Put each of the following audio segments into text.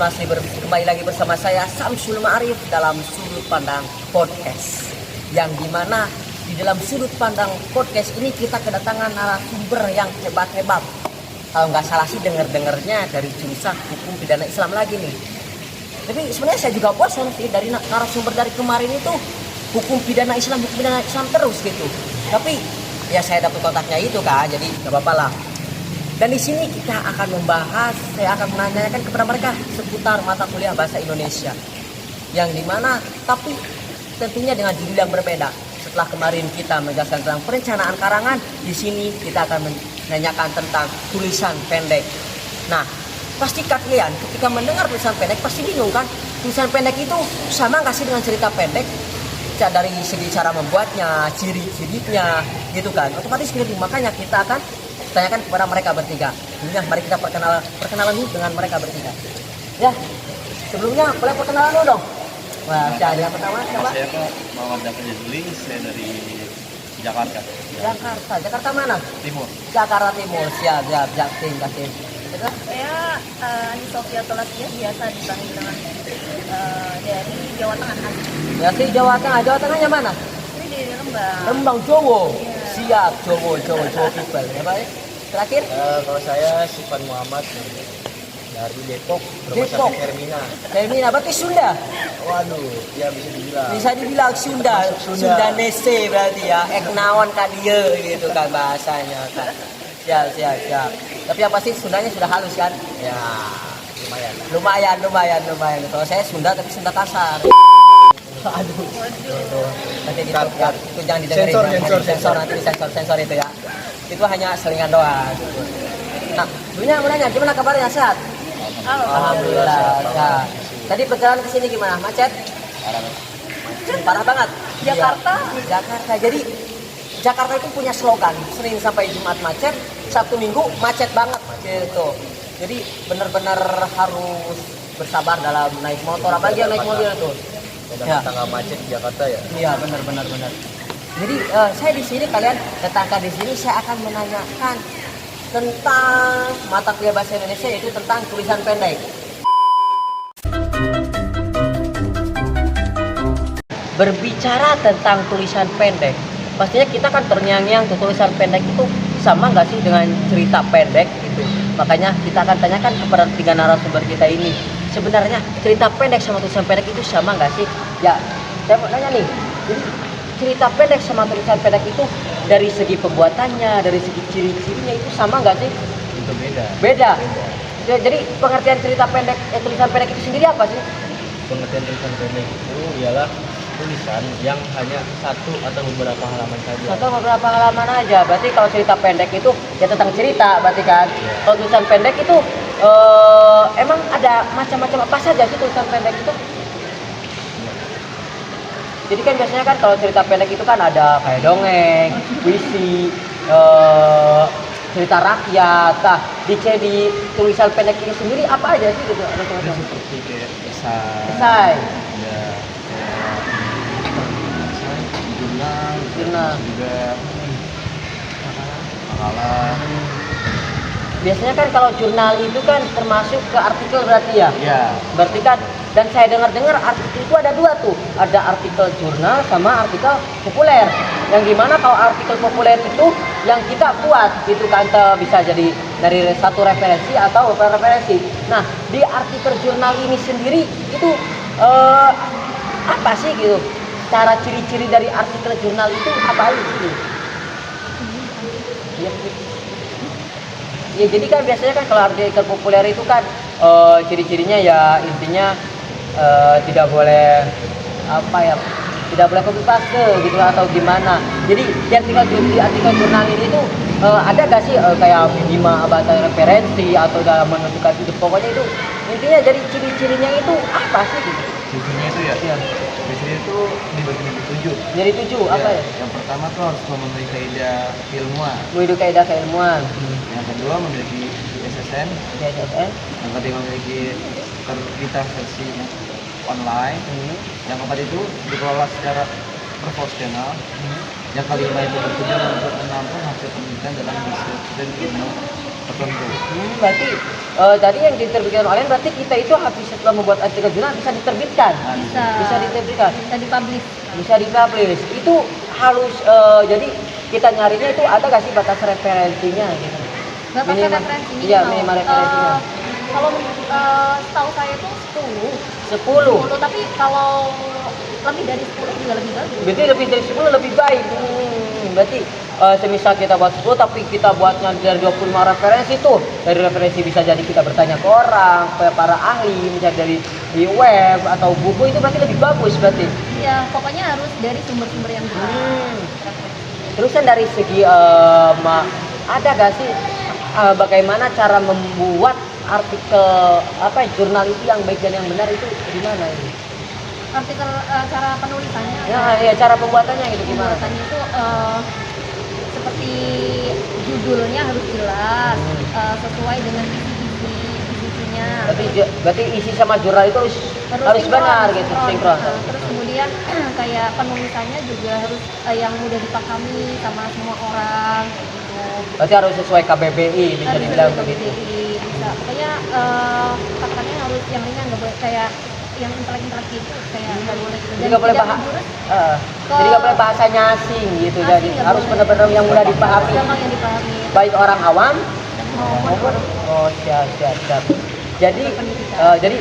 masih kembali lagi bersama saya Samsul Ma'arif dalam Sudut Pandang Podcast. Yang dimana di dalam Sudut Pandang Podcast ini kita kedatangan narasumber yang hebat-hebat. Kalau nggak salah sih dengernya dari jurusan hukum pidana Islam lagi nih. Tapi sebenarnya saya juga bosan sih dari narasumber dari kemarin itu hukum pidana Islam terus gitu. Tapi ya saya dapat kontaknya itu kan, jadi nggak apa-apa lah. Dan di sini kita akan membahas, saya akan menanyakan kepada mereka seputar mata kuliah bahasa Indonesia. Yang dimana, tapi tentunya dengan judul yang berbeda. Setelah kemarin kita menjelaskan tentang perencanaan karangan, di sini kita akan menanyakan tentang tulisan pendek. Nah, pasti kalian ketika mendengar tulisan pendek pasti bingung kan? Tulisan pendek itu sama nggak sih dengan cerita pendek? Dari segi cara membuatnya, ciri-cirinya, gitu kan? Otomatis bingung. Makanya kita akan tanyakan kepada mereka bertiga. Dulunya mari kita perkenalan dulu dengan mereka bertiga. Ya, sebelumnya boleh perkenalan dulu dong. Wah, yang pertama siapa? Saya Pak Muhammad David Jazuli, saya dari Jakarta. Jakarta mana? Timur. Jakarta Timur, siap, Jaktim. Saya Ani Sofia Tolasia, biasa dipanggil dengan dari Jawa Tengah. Ya, si Jawa Tengahnya mana? Ini di Rembang. Rembang, Jowo. Iya. Siap, Jowo people. Ya, Pak. Terakhir? Kalau saya Sifan Muhammad dari Depok, Depok. Termina, berarti Sunda? Waduh, ya bisa dibilang. Bisa dibilang Sunda. Sundanese berarti ya. Eknawan kadia gitu kan bahasanya kan. Siap. Tapi yang pasti Sundanya sudah halus kan? Ya, lumayan. Lumayan. Kalau saya Sunda tapi Sunda kasar. Aduh. Nanti itu jangan didengerin. Sensor nanti disensor itu ya. Itu hanya selingan doang. Nah, dulunya mau nanya gimana kabarnya, sehat? Alhamdulillah. Ya. Tadi perjalanan ke sini gimana? Macet? Parah banget. Jakarta. Jadi Jakarta itu punya slogan Senin sampai Jumat macet, Sabtu Minggu macet banget gitu. Jadi benar-benar harus bersabar dalam naik motor, apalagi yang naik mobil tuh. Ya. Tangga macet di Jakarta ya. Iya, benar. Jadi saya di sini, kalian datang di sini, saya akan menanyakan tentang mata kuliah bahasa Indonesia, yaitu tentang tulisan pendek. Berbicara tentang tulisan pendek, pastinya kita kan terngiang-ngiang tuh tulisan pendek itu sama nggak sih dengan cerita pendek gitu. Makanya kita akan tanyakan kepada tiga narasumber kita ini, sebenarnya cerita pendek sama tulisan pendek itu sama nggak sih? Ya, saya mau nanya nih, jadi cerita pendek sama tulisan pendek itu dari segi pembuatannya, dari segi ciri-cirinya itu sama nggak sih? Itu Beda. Jadi pengertian cerita pendek, tulisan pendek itu sendiri apa sih? Pengertian tulisan pendek itu ialah tulisan yang hanya satu atau beberapa halaman saja. Atau beberapa halaman aja. Berarti kalau cerita pendek itu ya tentang cerita, berarti kan. Ya. Kalau tulisan pendek itu emang ada macam-macam apa saja sih tulisan pendek itu? Jadi kan biasanya kan kalau cerita pendek itu kan ada kayak dongeng, puisi, cerita rakyat. Nah, di tulisan pendek ini sendiri apa aja sih gitu? Itu seperti kayak Esai. Ya, Jurnal. juga makalah. Biasanya kan kalau jurnal itu kan termasuk ke artikel berarti ya? Ya. Berarti kan, dan saya dengar artikel itu ada dua tuh. Ada artikel jurnal sama artikel populer. Yang dimana kalau artikel populer itu yang kita buat gitu kan, bisa jadi dari satu referensi atau beberapa referensi. Nah, di artikel jurnal ini sendiri itu apa sih gitu? Cara ciri-ciri dari artikel jurnal itu apa gitu? Ya, jadi kan biasanya kan kalau artikel populer itu kan ciri-cirinya ya intinya tidak boleh tidak boleh copy paste gitu atau gimana. Jadi di artikel jurnal ini tuh ada gak sih kayak minimal bahasa referensi atau dalam menentukan itu, pokoknya itu intinya jadi ciri-cirinya itu apa sih gitu? Cirinya itu ya. Iya. Cirinya itu dibagi menjadi 7. Jadi 7 apa ya? Yang pertama tuh harus memenuhi kaidah keilmuan. Menuju kaidah keilmuan. Yang kedua memiliki SSN. SSN. Yang ketiga memiliki terbitan versi online. Yang keempat itu dikelola secara profesional. Yang kelima itu bertujuan untuk menampung hasil penelitian dalam disiplin ilmu tertentu. Berarti tadi yang diterbitkan online berarti kita itu habis setelah membuat artikel jurnal bisa diterbitkan. Bisa diterbitkan. Bisa dipublish. Bisa dipublish. Itu harus jadi kita nyarinya itu ada gak sih batas referensinya gitu? Batas referensinya? Iya, minimal referensinya. Kalau setahu saya itu 10. 10. Tapi kalau lebih dari 10 juga lebih bagus. Berarti lebih dari 10 lebih baik. Berarti semisal kita buat 10 tapi kita buatnya dari 25 referensi tuh. Dari referensi bisa jadi kita bertanya ke orang, ke para ahli, misalnya di web atau buku itu berarti lebih bagus berarti. Iya, pokoknya harus dari sumber-sumber yang jelas. Terus kan dari segi ada gak sih bagaimana cara membuat artikel jurnal itu yang baik dan yang benar itu gimana ini? Artikel cara penulisannya. Ya, cara pembuatannya gitu gimana? Pembuatannya itu seperti judulnya harus jelas, sesuai dengan isinya. Berarti isi sama jurnal itu harus benar gitu, sinkron. Terus kemudian kayak penulisannya juga harus yang mudah dipahami sama semua orang gitu. Berarti harus sesuai KBBI bisa Harus dibilang sesuai begitu. KBBI, bisa. Pokoknya kata-katanya harus yang ringan, nggak boleh kayak yang intelek-intelek gitu, kayak nggak boleh. Jadi nggak boleh jadi nggak boleh bahasanya asing gitu. Jadi harus benar-benar yang mudah dipahami. Gampang yang dipahami. Baik orang awam Maupun siap. Jadi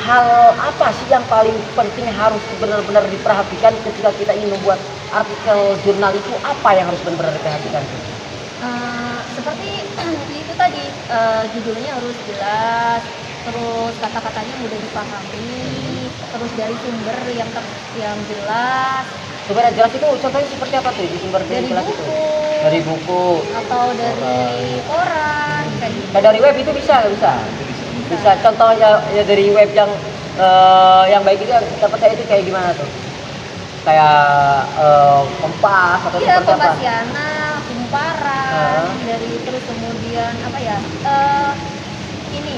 hal apa sih yang paling penting harus benar-benar diperhatikan ketika kita ingin membuat artikel jurnal itu, apa yang harus benar-benar diperhatikan? Seperti itu tadi, judulnya harus jelas, terus kata-katanya mudah dipahami, terus dari sumber yang jelas. Sumber yang jelas itu contohnya seperti apa tuh? Di sumber yang jelas itu? Dari buku Atau dari koran, kayak gitu. Nah, dari web itu bisa, nggak bisa? Bisa. Contohnya ya dari web yang baik itu yang terpercaya itu kayak gimana tuh? Kayak Kompas atau Iya, seperti apa? Kompasiana, Kumparan, dari terus kemudian apa ya? Ini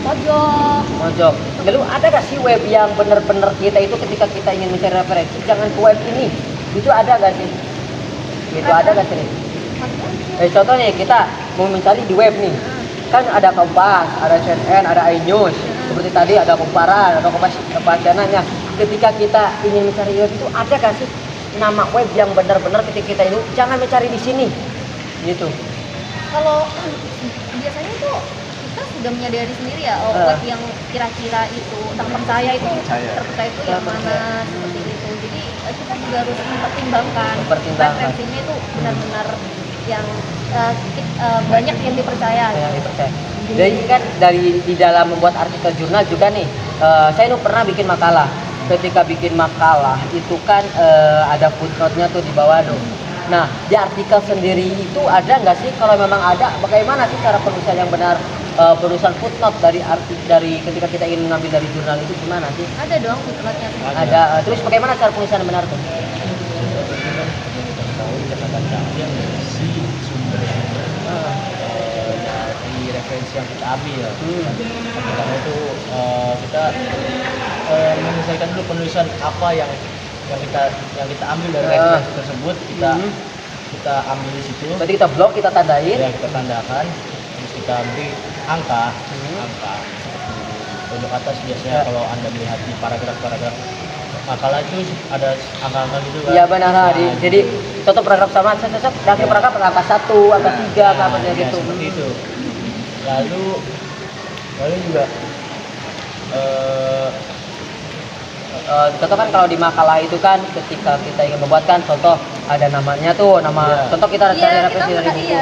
Mojok. Lalu ada gak sih web yang benar-benar kita itu ketika kita ingin mencari referensi jangan ke web ini? Itu ada gak sih? Itu ada gak sih? Contohnya kita mau mencari di web nih. Kan ada Kompas, ada CNN, ada iNews. Seperti tadi ada Kumparan, ada Kompasiananya. Ketika kita ingin mencari web itu ada gak sih nama web yang benar-benar ketika kita ini jangan mencari di sini? Gitu. Kalau biasanya itu kita sudah menyadari sendiri ya, web yang kira-kira itu terpercaya itu yang mana seperti itu. Jadi kita juga harus mempertimbangkan referensinya itu benar-benar yang banyak yang dipercaya. Jadi kan di dalam membuat artikel jurnal juga nih, saya pernah bikin makalah. Ketika bikin makalah itu kan ada footnote-nya tuh di bawah tuh. Nah, di artikel sendiri itu ada nggak sih? Kalau memang ada, bagaimana sih cara penulisan yang benar, penulisan footnote dari ketika kita ingin mengambil dari jurnal itu gimana sih? Ada dong footnote-nya. Ada. Terus bagaimana cara penulisan yang benar tuh? Dari referensi yang kita ambil. Pertama itu kita menyelesaikan dulu penulisan apa yang kita ambil dari referensi tersebut, kita ambil di situ. Berarti kita blok, kita tandain. Ya, kita tandakan, terus kita beri angka. Untuk atas biasanya kalau Anda melihat di paragraf-paragraf makalah itu ada angka-angka gitu kan. Iya benar. Jadi contoh paragraf sama dari paragraf angka 1, angka 3, apa gitu. Seperti itu. Lalu juga contoh kan kalau di makalah itu kan ketika kita ingin membuatkan contoh ada namanya tuh contoh kita cari referensi dari buku.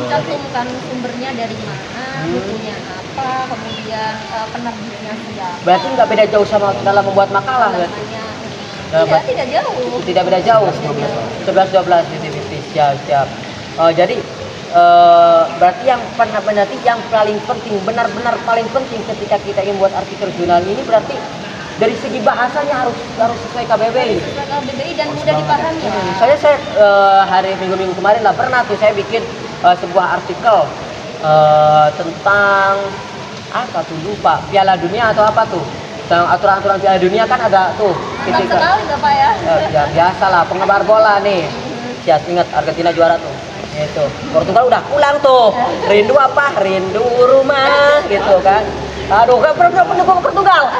Cantumkan sumbernya dari mana, bukunya apa, kemudian penerbitnya siapa. Berarti nggak beda jauh sama dalam membuat makalah kan? Tidak jauh. Tidak beda jauh. 11-12 siap. Jadi berarti yang paling penting, benar-benar paling penting ketika kita ingin buat artikel jurnal ini berarti dari segi bahasanya harus sesuai KBBI. KBBI dan mudah dipahami. Saya hari minggu kemarin lah pernah tuh saya bikin sebuah artikel tentang apa tuh lupa Piala Dunia atau apa tuh. Tentang aturan-aturan Piala Dunia kan ada tuh. Ketika sekali Bapak ya. Ya biasa lah penggemar bola nih. Siap ingat Argentina juara tuh. Itu Portugal udah pulang tuh. Rindu apa? Rindu rumah gitu kan. Aduh, kan pernah pendukung Portugal.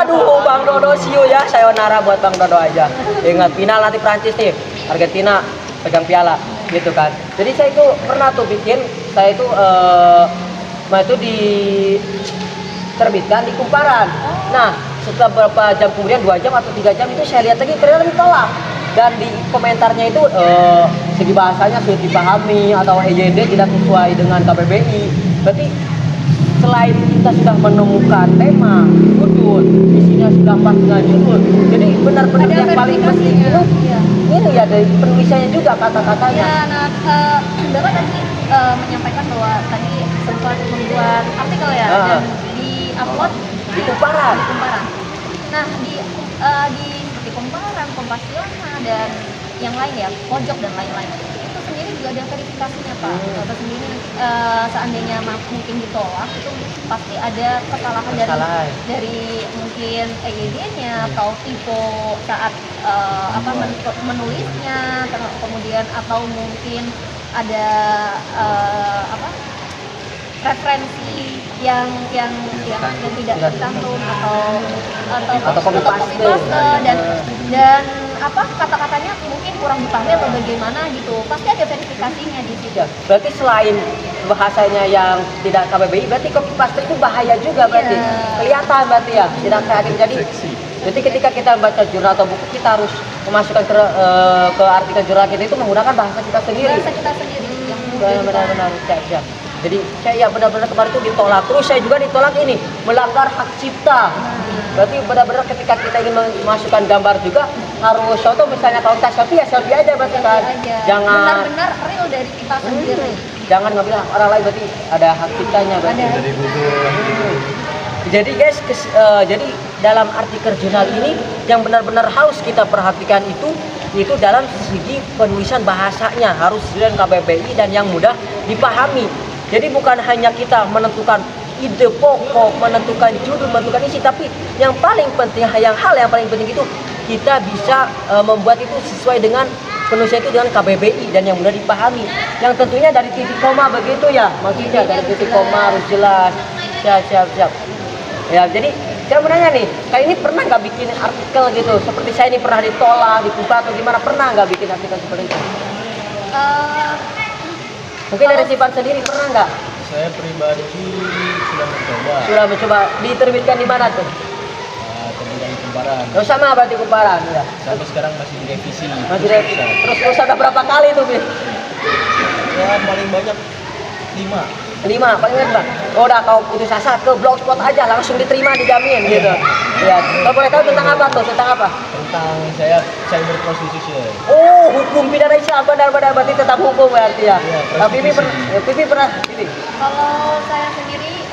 Aduh, Bang Dodo siu ya. Sayonara buat Bang Dodo aja. Ingat final nanti Prancis nih. Argentina pegang piala gitu kan. Jadi saya itu pernah tuh bikin, saya itu itu diterbitkan di Kumparan. Nah, setelah beberapa jam kemudian 2 jam atau 3 jam itu saya lihat lagi ternyata ditolak. Dan di komentarnya itu segi bahasanya sulit dipahami atau EYD tidak sesuai dengan KBBI. Berarti selain kita sudah menemukan tema, judul, isinya sudah pas dengan judul. Jadi benar-benar Ada yang paling penting verifikasinya. itu Iya. ini ya dari penulisannya juga kata-katanya. Ya, nah, Bapak tadi menyampaikan bahwa tadi sempat membuat artikel ya dan di-upload Di Kumparan. di Kumparan. Nah, di seperti Kumparan, Kompasiona dan yang lain ya, Pojok dan lain-lain. Itu sendiri juga ada verifikasinya, Pak. Bapak sendiri seandainya mungkin ditolak itu pasti ada kesalahan dari mungkin EYD-nya atau tipe saat menulisnya, kemudian atau mungkin ada referensi yang tidak dicantum atau copy paste. dan kata-katanya mungkin kurang dipahami atau bagaimana gitu, pasti ada verifikasinya di situ. Ya, berarti selain bahasanya yang tidak KBBI, berarti copy paste itu bahaya juga berarti. Iya. Kelihatan berarti ya, tidak kreatif. Jadi ketika kita baca jurnal atau buku, kita harus memasukkan ke artikel jurnal kita itu menggunakan bahasa kita sendiri. Bahasa kita sendiri yang mudah Benar-benar siap. Jadi saya benar-benar kemarin itu ditolak. Terus saya juga ditolak ini melanggar hak cipta. Berarti benar-benar ketika kita ingin memasukkan gambar juga harus contoh misalnya kalau kita selfie ya selfie aja berarti kan. Jangan benar-benar real dari kita sendiri. jangan ngambil hak orang lain, berarti ada hak ciptanya berarti. Dari Google. Jadi guys, jadi dalam artikel jurnal ini yang benar-benar harus kita perhatikan itu dalam segi penulisan bahasanya harus dengan KBBI dan yang mudah dipahami. Jadi bukan hanya kita menentukan ide pokok, menentukan judul, menentukan isi, tapi yang paling penting, hal yang paling penting itu kita bisa membuat itu sesuai dengan penulisan itu dengan KBBI dan yang mudah dipahami. Yang tentunya dari titik koma begitu ya, maksudnya dari titik koma harus jelas. Siap. Ya, jadi saya mau nanya nih, kayak ini pernah nggak bikin artikel gitu? Seperti saya ini pernah ditolak, dibuka atau gimana? Pernah nggak bikin artikel seperti itu? Mungkin dari Sivan sendiri pernah nggak? Saya pribadi Sudah sudah mencoba. mencoba diterbitkan di mana tuh? Terbitkan di Kumparan. Oh, sama berarti Kumparan ya. Sampai sekarang masih direvisi. Masih revisi. Terus ada berapa kali tuh, Bin? Ya paling banyak 5. 5 paling banyak. Oh, udah kau putus asa ke blogspot aja langsung diterima dijamin gitu. Ya, kalau boleh tahu tentang apa tuh? Tentang apa? Tentang saya cyber prostitution. Oh, hukum pidana Islam, benar-benar berarti tetap hukum berarti ya. Iya, Tapi Pipi pernah ini. Kalau saya sendiri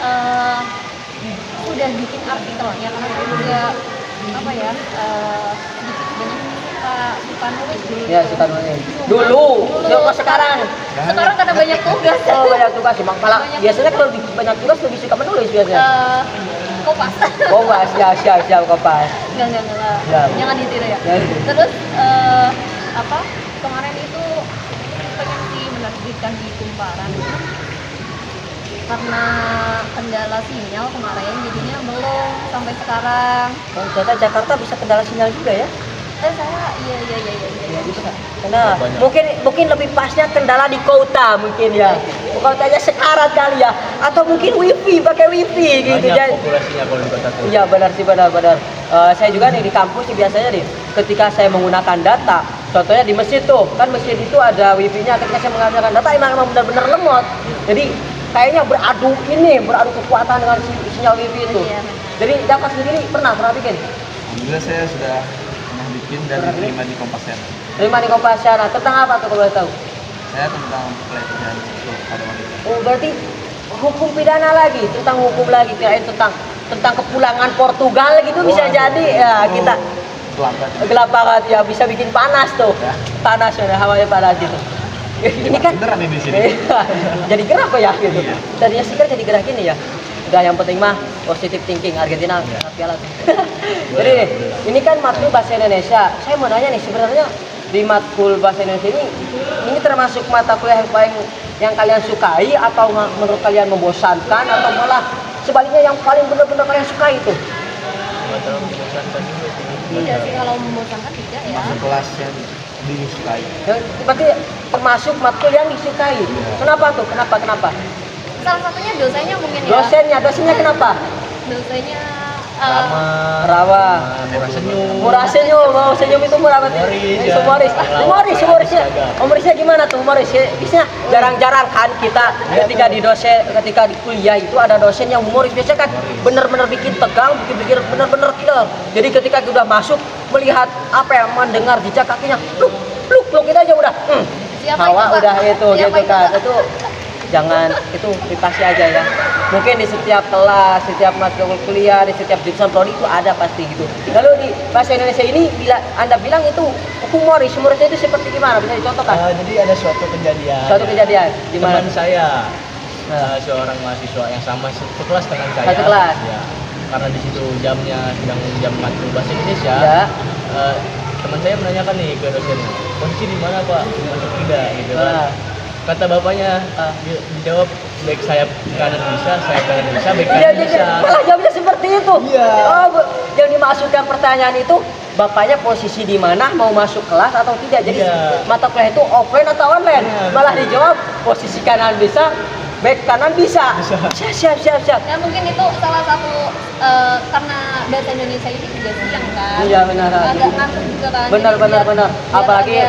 sudah bikin artikelnya karena saya juga suka nulis dulu. Ya, suka nulis. Dulu. Kok sekarang? Sekarang karena banyak tugas. Oh, banyak tugas sih. Malah biasanya kalau lebih banyak tugas lebih suka menulis biasanya. Kopas. Oh, enggak, siap kopas. Enggak. Ya. Jangan ditiru ya. Ya, itu. Terus kemarin itu pengen sih menerbitkan di Kumparan. Karena kendala sinyal kemarin jadinya belum sampai sekarang. Oh, ternyata Jakarta bisa kendala sinyal juga ya? Saya iya. Bisa. Karena mungkin lebih pasnya kendala di kota mungkin ya. Kotanya sekarat kali ya. Atau mungkin wifi, pakai wifi gitu. Banyak populasinya kalau di kota tuh. Iya benar. Saya juga nih di kampus sih biasanya nih, ketika saya menggunakan data, contohnya di masjid tuh, kan masjid itu ada wifi-nya. Ketika saya menggunakan data emang benar-benar lemot. Jadi kayaknya beradu kekuatan dengan sinyal wifi itu. Iya. Jadi dapat sendiri pernah bikin? Alhamdulillah saya sudah pernah bikin dan diterima di Kompasiana. Terima di Kompasiana. Tentang apa tuh kalau boleh tahu? Saya tentang pelecehan seksual pada wanita. Oh, berarti hukum pidana lagi, tentang hukum lagi, kirain tentang kepulangan Portugal gitu bisa jadi ya kita gelap banget ya, bisa bikin panas tuh. Ya. Panas ya, hawanya panas gitu. Ini kan beneran ini di sini. jadi gerah kok ya gitu. Iya. Tadinya stiker jadi gerah gini ya. Udah yang penting mah positive thinking, Argentina piala tuh. Jadi ini kan materi bahasa Indonesia. Saya mau nanya nih, sebenarnya di matkul bahasa Indonesia ini termasuk mata kuliah yang paling yang kalian sukai atau menurut kalian membosankan atau malah sebaliknya yang paling benar-benar kalian sukai itu? Nggak terlalu membosankan juga sih. Tidak sih, kalau membosankan tidak ya. Masuk kelas yang disukai. Berarti termasuk matkul yang disukai. Kenapa tuh? Kenapa? Salah satunya dosennya mungkin ya. Dosennya kenapa? Dosennya Rawa. Murah senyum, mau senyum itu murah banget. Humorisnya gimana tuh humoris? Biasanya jarang-jarang kan kita ketika di kuliah itu ada dosen yang humoris. Biasanya kan bener-bener bikin tegang, bikin bener-bener killer. Jadi ketika udah masuk melihat apa yang mendengar jejak kakinya, pluk itu aja udah. Hawa udah itu gitu kan. Itu jangan itu privasi aja ya. Mungkin di setiap kelas, setiap matkul kuliah, di setiap jurusan prodi itu ada pasti gitu. Lalu di bahasa Indonesia ini bila Anda bilang itu humorisnya itu seperti gimana? Bisa dicontohkan? Jadi ada suatu kejadian. Di mana? Teman saya seorang mahasiswa yang sama sekelas dengan saya. Satu kelas. Ya, karena di situ jamnya sedang jam matkul bahasa Indonesia. Ya. Teman saya menanyakan nih ke dosennya, posisi di mana Pak? Masuk tidak gitu kan. Kata bapaknya, dijawab baik sayap kanan bisa, sayap kanan bisa, baik kanan bisa. Malah jawabnya seperti itu. Iya. Oh, yang dimasukkan pertanyaan itu bapaknya posisi di mana, mau masuk kelas atau tidak. Jadi mata kuliah itu offline atau online. Malah dijawab posisi kanan bisa, baik kanan bisa. Siap. Ya mungkin itu salah satu karena bahasa Indonesia ini juga siang kan. Iya benar. Agak ngantuk juga kan. Benar. Apalagi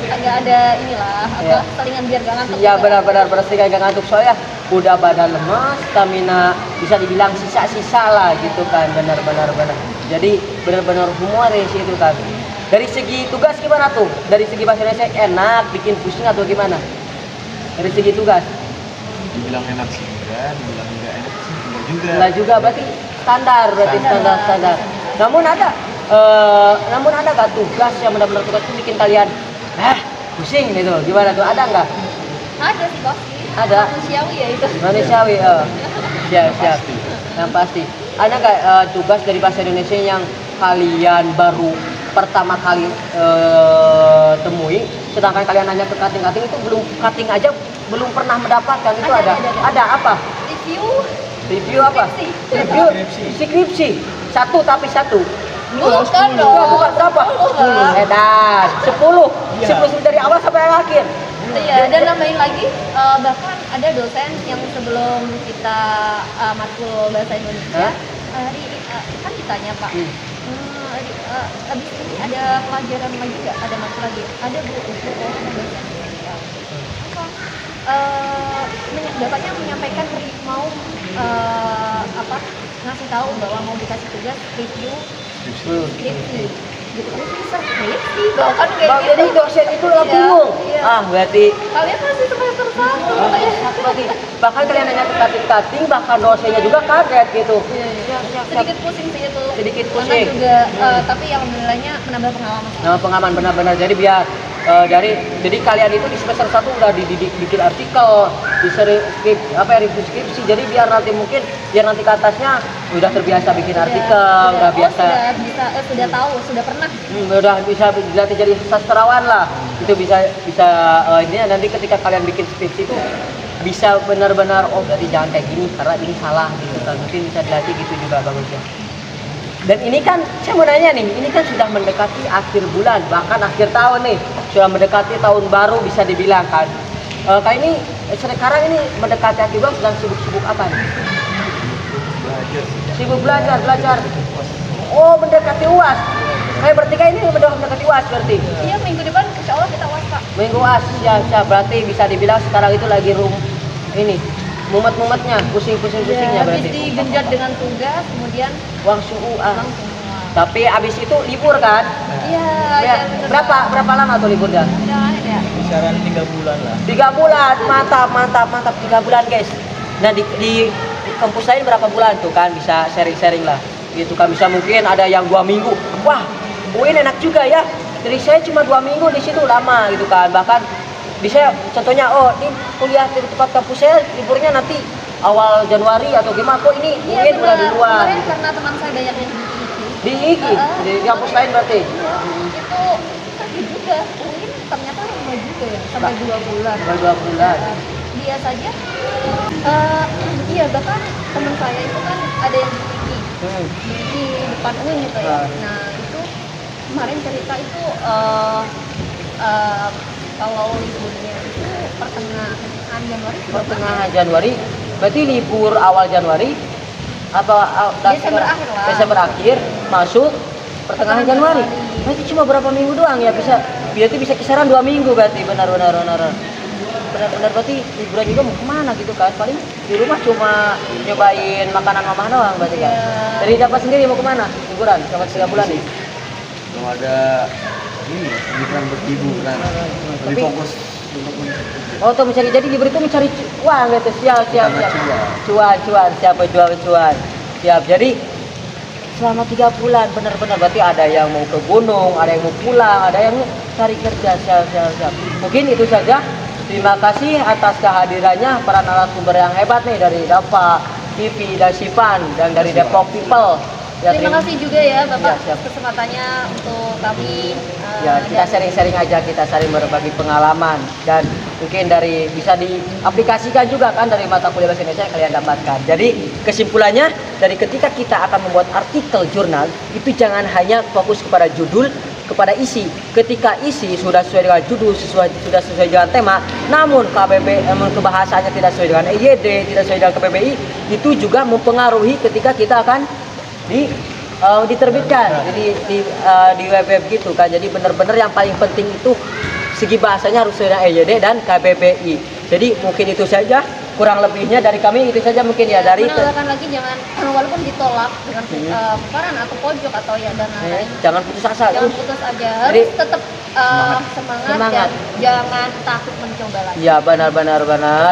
agak ada inilah, agak selingan biar gak ngantuk. Iya benar pasti gak ngantuk soalnya udah badan lemas, stamina bisa dibilang sisa-sisa lah gitu kan. Benar. Jadi benar-benar humoris itu kan. Dari segi tugas gimana tuh? Dari segi bahasa Indonesia enak, bikin pusing atau gimana? Dari segi tugas? Dibilang enak sih enggak, dibilang enggak enak sih enggak juga. Enggak juga berarti standar. Namun ada nggak tugas yang benar-benar tugas itu bikin kalian pusing gitu? Gimana tuh? Ada nggak? Ada sih pasti. Ada. Manusiawi ya itu. Manusiawi, siap. Yang pasti. Ada nggak tugas dari bahasa Indonesia yang kalian baru pertama kali temui, sedangkan kalian nanya ke cutting itu belum pernah mendapatkan itu ada. Ada apa? Review apa? Skripsi. Satu. Bukan dong. Bukan berapa? 10. Edan. 10 dari awal sampai akhir. Iya, dan nambahin lagi, bahkan ada dosen yang sebelum kita matkul bahasa Indonesia, kan ditanya Pak, habis ini ada pelajaran lagi nggak? Ada matkul lagi? Ada Bu, dosen. Bapaknya menyampaikan mau ngasih tahu bahwa mau dikasih tugas review skripsi. Gitu skripsi bahkan kayak gitu. Jadi dosen itu bingung. Berarti kalian masih semester 1 berarti bahkan kalian nanya ke cutting bahkan dosennya juga kaget gitu. Sedikit pusing sih itu. Sedikit Karena pusing. juga tapi yang alhamdulillahnya menambah pengalaman. Pengalaman benar-benar. Jadi biar jadi kalian itu di semester 1 udah dididik bikin artikel, review skripsi. Jadi biar nanti ke atasnya udah terbiasa bikin artikel, udah biasa. Sudah tahu, sudah pernah. Udah bisa dilatih jadi sastrawan lah. Itu bisa ini nanti ketika kalian bikin skripsi itu bisa benar-benar berarti jangan kayak gini karena ini salah gitu kan. Mungkin bisa dilatih gitu juga bagusnya. Dan ini kan saya mau nanya nih, ini kan sudah mendekati akhir bulan, bahkan akhir tahun nih, sudah mendekati tahun baru bisa dibilang kan. Kali ini sekarang ini mendekati akhir bulan sedang sibuk-sibuk apa nih? Belajar. Sibuk belajar. Oh, mendekati UAS. Kayak bertiga ini mendekati UAS berarti. Iya, minggu depan insya Allah kita UAS Pak. Minggu UAS, siap. Berarti bisa dibilang sekarang itu lagi mumet-mumetnya, pusing-pusingnya berarti. Habis digenjot dengan tugas, kemudian langsung UAS. langsung UAS. Tapi abis itu libur kan? Iya. Berapa lama tuh liburnya? Ya. Kisaran 3 bulan lah. 3 bulan, mantap 3 bulan guys. Nah di kampus lain berapa bulan tuh kan bisa sharing lah. Gitu kan bisa mungkin ada yang 2 minggu. Wah, UIN enak juga ya. Dari saya cuma 2 minggu di situ lama gitu kan. Bahkan di saya contohnya ini kuliah di tempat kampus saya liburnya nanti awal Januari atau gimana kok ini UIN udah di luar. Kemarin Gitu. karena teman saya banyak yang Di kampus lain berarti. itu juga UIN ternyata lama juga ya, sampai 2 bulan. Sampai 2 bulan. Dia saja iya, bahkan teman saya itu kan ada yang di depan UIN gitu ya. Nah itu kemarin cerita itu kalau liburnya itu pertengahan Januari. Pertengahan Januari, berarti libur awal Januari atau Desember akhir lah. Desember akhir masuk pertengahan Januari. Berarti cuma berapa minggu doang ya, berarti bisa kisaran 2 minggu berarti, benar-benar berarti liburan juga mau kemana gitu kan, paling di rumah cuma nyobain makanan mama doang berarti kan. Dari dapat sendiri mau kemana liburan selama 3 bulan nih? Belum ada ini liburan berliburan, lebih Tapi- fokus untuk Oh tuh mencari, jadi libur itu mencari uang gitu, siap. Cuan, siapa jual cuan. Siap, jadi selama 3 bulan benar-benar berarti ada yang mau ke gunung, ada yang mau pulang, ada yang cari kerja, siap. Mungkin itu saja. Terima kasih atas kehadirannya para narasumber yang hebat nih dari Dapa TV dan Sivan dan dari Depok People. Ya, Terima kasih juga ya Bapak Ya, siap. kesempatannya untuk kami. Ya, kita sharing-sharing aja, kita saling berbagi pengalaman dan mungkin dari bisa diaplikasikan juga kan dari mata kuliah bahasa Indonesia yang kalian dapatkan. Jadi kesimpulannya dari ketika kita akan membuat artikel jurnal itu jangan hanya fokus kepada judul, kepada isi. Ketika isi sudah sesuai dengan judul, sudah sesuai dengan tema, namun kebahasaannya tidak sesuai dengan EYD, tidak sesuai dengan KBBI, itu juga mempengaruhi ketika kita akan diterbitkan di web gitu kan. Jadi benar-benar yang paling penting itu segi bahasanya harus sesuai dengan EYD dan KBBI. Jadi mungkin itu saja, kurang lebihnya dari kami itu saja mungkin ya dari menambahkan lagi jangan walaupun ditolak dengan pukaran atau pojok atau ya dan lain-lain, jangan putus asa. jangan putus aja, Jadi, harus tetap semangat Semangat. dan jangan takut mencoba lagi. Ya benar.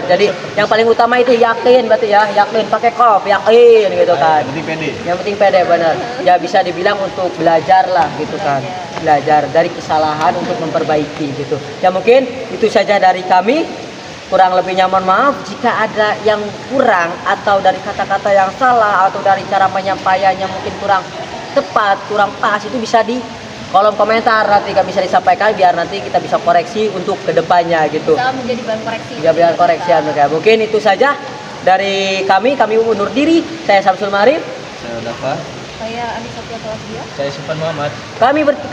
Jadi yang paling utama itu yakin berarti ya, yakin pakai kop, yakin gitu kan. Yang penting pede. Yang penting pede, benar. Ya bisa dibilang untuk belajar lah gitu kan. Belajar dari kesalahan untuk memperbaiki gitu. Ya mungkin itu saja dari kami. Kurang lebihnya mohon maaf jika ada yang kurang atau dari kata-kata yang salah atau dari cara penyampaiannya mungkin kurang tepat, kurang pas, itu bisa di kolom komentar nanti kami bisa disampaikan biar nanti kita bisa koreksi untuk kedepannya gitu. Bisa menjadi bahan koreksi. Ya biar koreksian mereka. Mungkin itu saja dari kami undur diri. Saya Samsul Marif. Saya Dava. Saya Anissa Tiasalasdia. Saya Sivan Muhammad.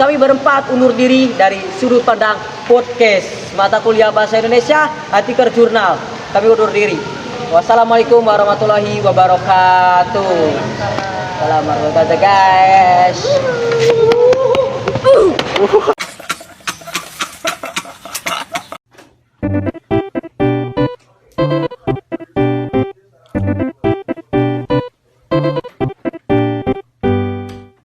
Kami berempat undur diri dari Sudut Pandang Podcast mata kuliah bahasa Indonesia artikel jurnal. Kami undur diri. Wassalamualaikum warahmatullahi wabarakatuh. Salam warahmatullahi wabarakatuh, guys.